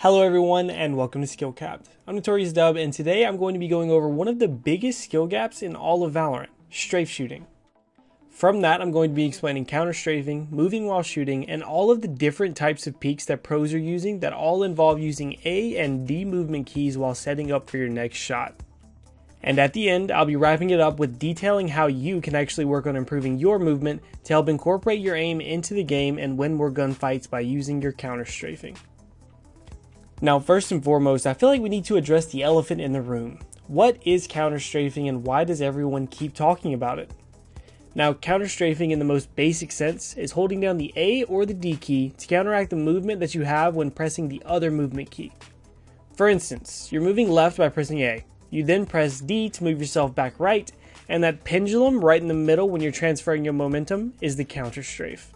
Hello everyone and welcome to Skillcapped. I'm Notorious Dub and today I'm going to be going over one of the biggest skill gaps in all of Valorant, strafe shooting. From that I'm going to be explaining counter strafing, moving while shooting, and all of the different types of peaks that pros are using that all involve using A and D movement keys while setting up for your next shot. And at the end, I'll be wrapping it up with detailing how you can actually work on improving your movement to help incorporate your aim into the game and win more gunfights by using your counter strafing. Now, first and foremost, I feel like we need to address the elephant in the room. What is counter strafing and why does everyone keep talking about it? Now, counter strafing in the most basic sense is holding down the A or the D key to counteract the movement that you have when pressing the other movement key. For instance, you're moving left by pressing A. You then press D to move yourself back right, and that pendulum right in the middle when you're transferring your momentum is the counter strafe.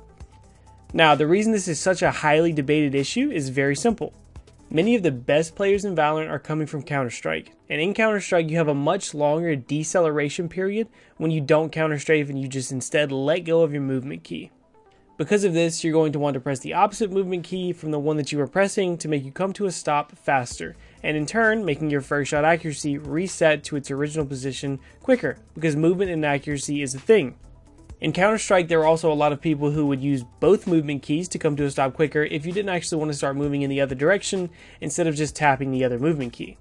Now, the reason this is such a highly debated issue is very simple. Many of the best players in Valorant are coming from Counter-Strike, and in Counter-Strike you have a much longer deceleration period when you don't counter-strafe and you just instead let go of your movement key. Because of this, you're going to want to press the opposite movement key from the one that you were pressing to make you come to a stop faster, and in turn making your first shot accuracy reset to its original position quicker, because movement and accuracy is a thing. In Counter-Strike, there are also a lot of people who would use both movement keys to come to a stop quicker if you didn't actually want to start moving in the other direction instead of just tapping the other movement key.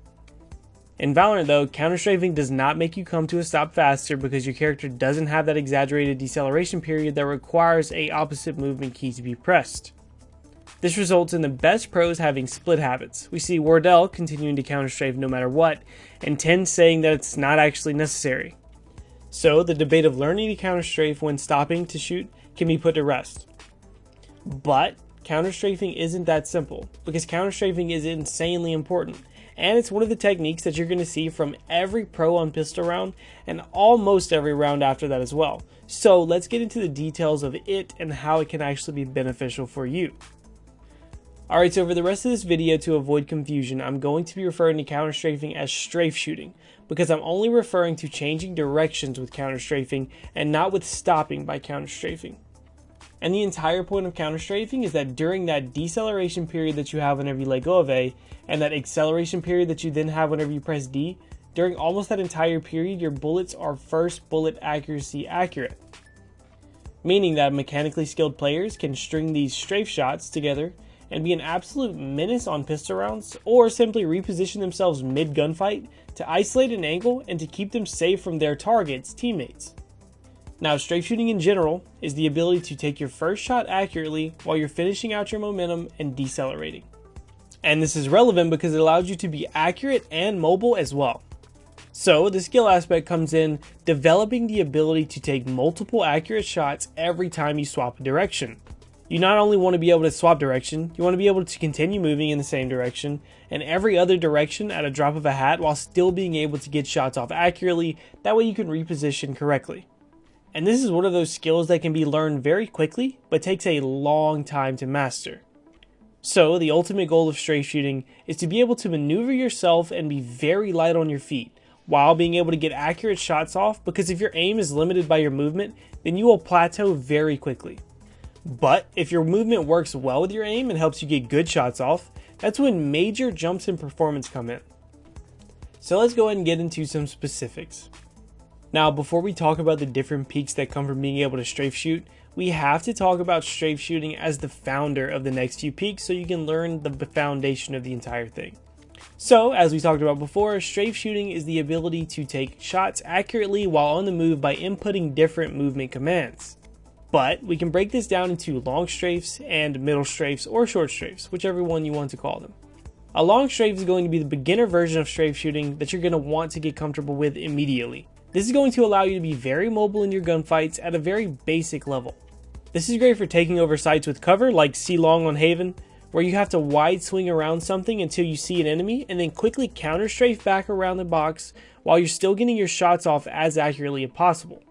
In Valorant though, counter-strafing does not make you come to a stop faster because your character doesn't have that exaggerated deceleration period that requires a opposite movement key to be pressed. This results in the best pros having split habits. We see Wardell continuing to counter-strafe no matter what, and Ten saying that it's not actually necessary. So the debate of learning to counter-strafe when stopping to shoot can be put to rest. But counter-strafing isn't that simple, because counter-strafing is insanely important, and it's one of the techniques that you're going to see from every pro on pistol round, and almost every round after that as well. So let's get into the details of it and how it can actually be beneficial for you. Alright, so for the rest of this video, to avoid confusion, I'm going to be referring to counter-strafing as strafe shooting, because I'm only referring to changing directions with counter-strafing and not with stopping by counter-strafing. And the entire point of counter-strafing is that during that deceleration period that you have whenever you let go of A, and that acceleration period that you then have whenever you press D, during almost that entire period, your bullets are first bullet accuracy accurate. Meaning that mechanically skilled players can string these strafe shots together and be an absolute menace on pistol rounds, or simply reposition themselves mid-gunfight to isolate an angle and to keep them safe from their targets' teammates. Now, strafe shooting in general is the ability to take your first shot accurately while you're finishing out your momentum and decelerating. And this is relevant because it allows you to be accurate and mobile as well. So, the skill aspect comes in developing the ability to take multiple accurate shots every time you swap a direction. You not only want to be able to swap direction, you want to be able to continue moving in the same direction and every other direction at a drop of a hat while still being able to get shots off accurately. That way you can reposition correctly. And this is one of those skills that can be learned very quickly, but takes a long time to master. So the ultimate goal of strafe shooting is to be able to maneuver yourself and be very light on your feet, while being able to get accurate shots off, because if your aim is limited by your movement, then you will plateau very quickly. But if your movement works well with your aim and helps you get good shots off, that's when major jumps in performance come in. So let's go ahead and get into some specifics. Now, before we talk about the different peaks that come from being able to strafe shoot, we have to talk about strafe shooting as the founder of the next few peaks so you can learn the foundation of the entire thing. So, as we talked about before, strafe shooting is the ability to take shots accurately while on the move by inputting different movement commands. But we can break this down into long strafes and middle strafes or short strafes, whichever one you want to call them. A long strafe is going to be the beginner version of strafe shooting that you're going to want to get comfortable with immediately. This is going to allow you to be very mobile in your gunfights at a very basic level. This is great for taking over sites with cover like C-Long on Haven, where you have to wide swing around something until you see an enemy and then quickly counter strafe back around the box while you're still getting your shots off as accurately as possible.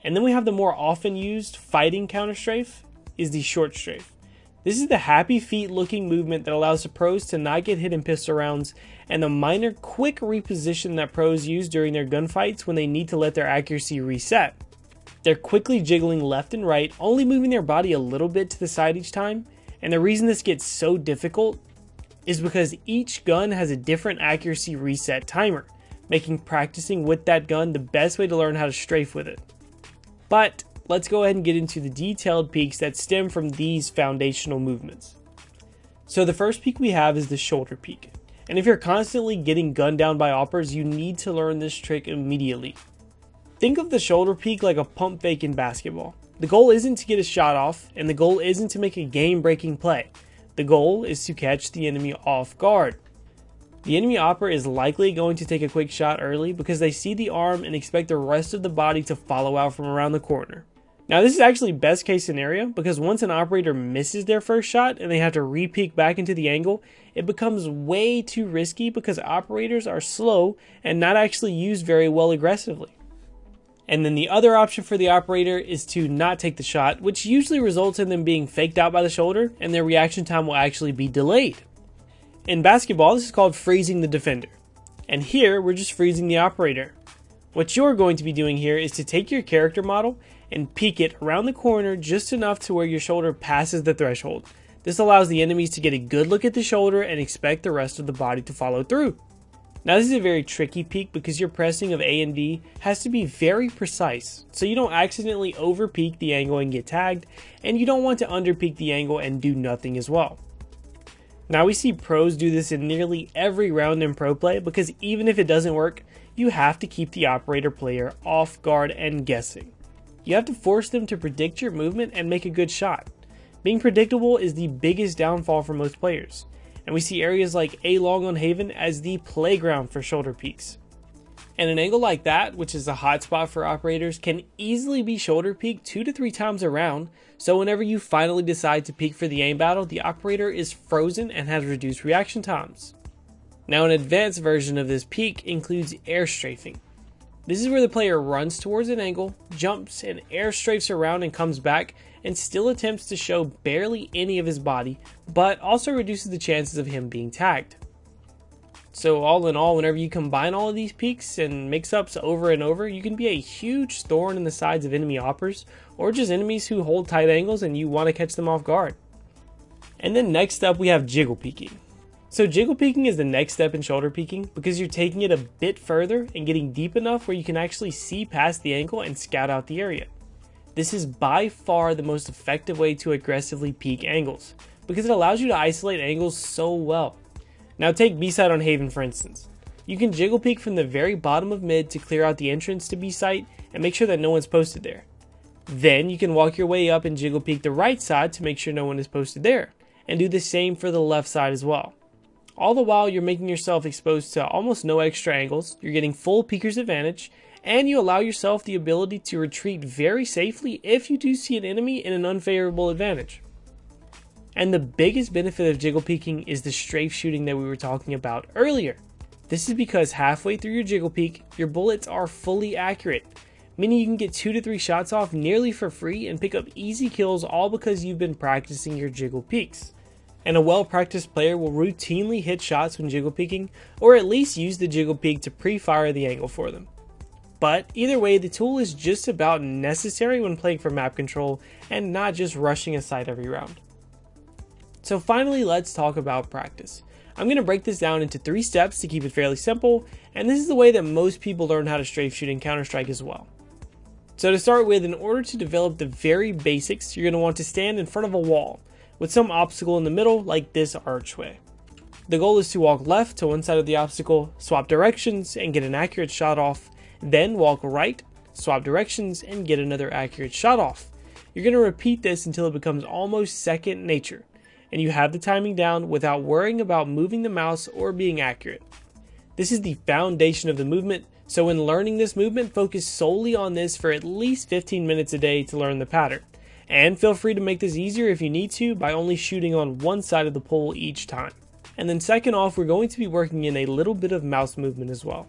And then we have the more often used fighting counter strafe is the short strafe. This is the happy feet looking movement that allows the pros to not get hit in pistol rounds, and the minor quick reposition that pros use during their gunfights when they need to let their accuracy reset. They're quickly jiggling left and right, only moving their body a little bit to the side each time, and the reason this gets so difficult is because each gun has a different accuracy reset timer, making practicing with that gun the best way to learn how to strafe with it. But let's go ahead and get into the detailed peeks that stem from these foundational movements. So the first peek we have is the shoulder peek. And if you're constantly getting gunned down by oppers, you need to learn this trick immediately. Think of the shoulder peek like a pump fake in basketball. The goal isn't to get a shot off, and the goal isn't to make a game-breaking play. The goal is to catch the enemy off guard. The enemy opper is likely going to take a quick shot early because they see the arm and expect the rest of the body to follow out from around the corner. Now this is actually best case scenario because once an operator misses their first shot and they have to re-peek back into the angle, it becomes way too risky because operators are slow and not actually used very well aggressively. And then the other option for the operator is to not take the shot, which usually results in them being faked out by the shoulder and their reaction time will actually be delayed. In basketball, this is called freezing the defender. And here, we're just freezing the operator. What you're going to be doing here is to take your character model and peek it around the corner just enough to where your shoulder passes the threshold. This allows the enemies to get a good look at the shoulder and expect the rest of the body to follow through. Now this is a very tricky peek because your pressing of A and B has to be very precise, so you don't accidentally over peek the angle and get tagged, and you don't want to under peek the angle and do nothing as well. Now we see pros do this in nearly every round in pro play because even if it doesn't work, you have to keep the operator player off guard and guessing. You have to force them to predict your movement and make a good shot. Being predictable is the biggest downfall for most players, and we see areas like A long on Haven as the playground for shoulder peeks. And an angle like that, which is a hot spot for operators, can easily be shoulder peeked 2 to 3 times around, so whenever you finally decide to peek for the aim battle, the operator is frozen and has reduced reaction times. Now an advanced version of this peek includes air strafing. This is where the player runs towards an angle, jumps and air strafes around and comes back, and still attempts to show barely any of his body, but also reduces the chances of him being tagged. So all in all, whenever you combine all of these peeks and mix-ups over and over, you can be a huge thorn in the sides of enemy oppers, or just enemies who hold tight angles and you want to catch them off guard. And then next up we have jiggle peeking. So jiggle peeking is the next step in shoulder peeking because you're taking it a bit further and getting deep enough where you can actually see past the angle and scout out the area. This is by far the most effective way to aggressively peek angles because it allows you to isolate angles so well. Now take B-side on Haven for instance. You can jiggle peek from the very bottom of mid to clear out the entrance to B-site and make sure that no one's posted there. Then you can walk your way up and jiggle peek the right side to make sure no one is posted there, and do the same for the left side as well. All the while you're making yourself exposed to almost no extra angles, you're getting full peeker's advantage, and you allow yourself the ability to retreat very safely if you do see an enemy in an unfavorable advantage. And the biggest benefit of jiggle peeking is the strafe shooting that we were talking about earlier. This is because halfway through your jiggle peek, your bullets are fully accurate, meaning you can get 2 to 3 shots off nearly for free and pick up easy kills all because you've been practicing your jiggle peeks. And a well-practiced player will routinely hit shots when jiggle peeking, or at least use the jiggle peek to pre-fire the angle for them. But either way, the tool is just about necessary when playing for map control and not just rushing a site every round. So finally, let's talk about practice. I'm going to break this down into 3 steps to keep it fairly simple, and this is the way that most people learn how to strafe shoot in Counter-Strike as well. So to start with, in order to develop the very basics, you're going to want to stand in front of a wall with some obstacle in the middle like this archway. The goal is to walk left to one side of the obstacle, swap directions and get an accurate shot off, then walk right, swap directions and get another accurate shot off. You're going to repeat this until it becomes almost second nature, and you have the timing down without worrying about moving the mouse or being accurate. This is the foundation of the movement, so when learning this movement, focus solely on this for at least 15 minutes a day to learn the pattern. And feel free to make this easier if you need to by only shooting on one side of the pole each time. And then second off, we're going to be working in a little bit of mouse movement as well.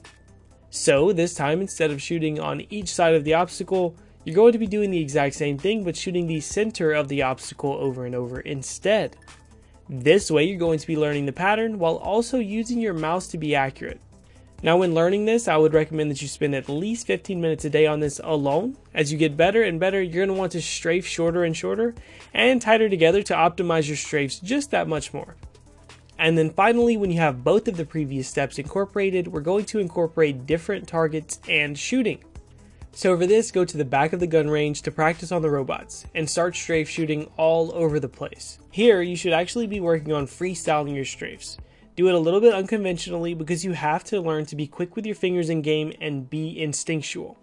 So this time, instead of shooting on each side of the obstacle, you're going to be doing the exact same thing but shooting the center of the obstacle over and over instead. This way you're going to be learning the pattern while also using your mouse to be accurate. Now when learning this, I would recommend that you spend at least 15 minutes a day on this alone. As you get better and better, you're going to want to strafe shorter and shorter and tighter together to optimize your strafes just that much more. And then finally, when you have both of the previous steps incorporated, we're going to incorporate different targets and shooting. So for this, go to the back of the gun range to practice on the robots, and start strafe shooting all over the place. Here, you should actually be working on freestyling your strafes. Do it a little bit unconventionally because you have to learn to be quick with your fingers in game and be instinctual.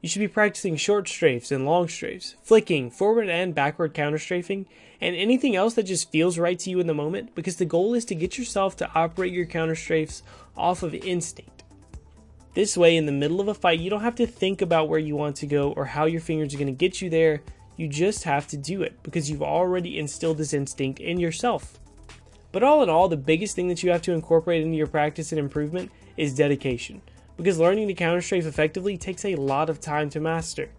You should be practicing short strafes and long strafes, flicking, forward and backward counter strafing, and anything else that just feels right to you in the moment, because the goal is to get yourself to operate your counter strafes off of instinct. This way, in the middle of a fight, you don't have to think about where you want to go or how your fingers are going to get you there. You just have to do it because you've already instilled this instinct in yourself. But all in all, the biggest thing that you have to incorporate into your practice and improvement is dedication, because learning to counter strafe effectively takes a lot of time to master.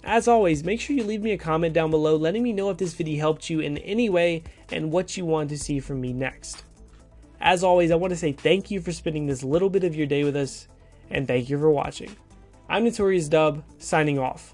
As always, make sure you leave me a comment down below letting me know if this video helped you in any way and what you want to see from me next. As always, I want to say thank you for spending this little bit of your day with us, and thank you for watching. I'm Notorious Dub, signing off.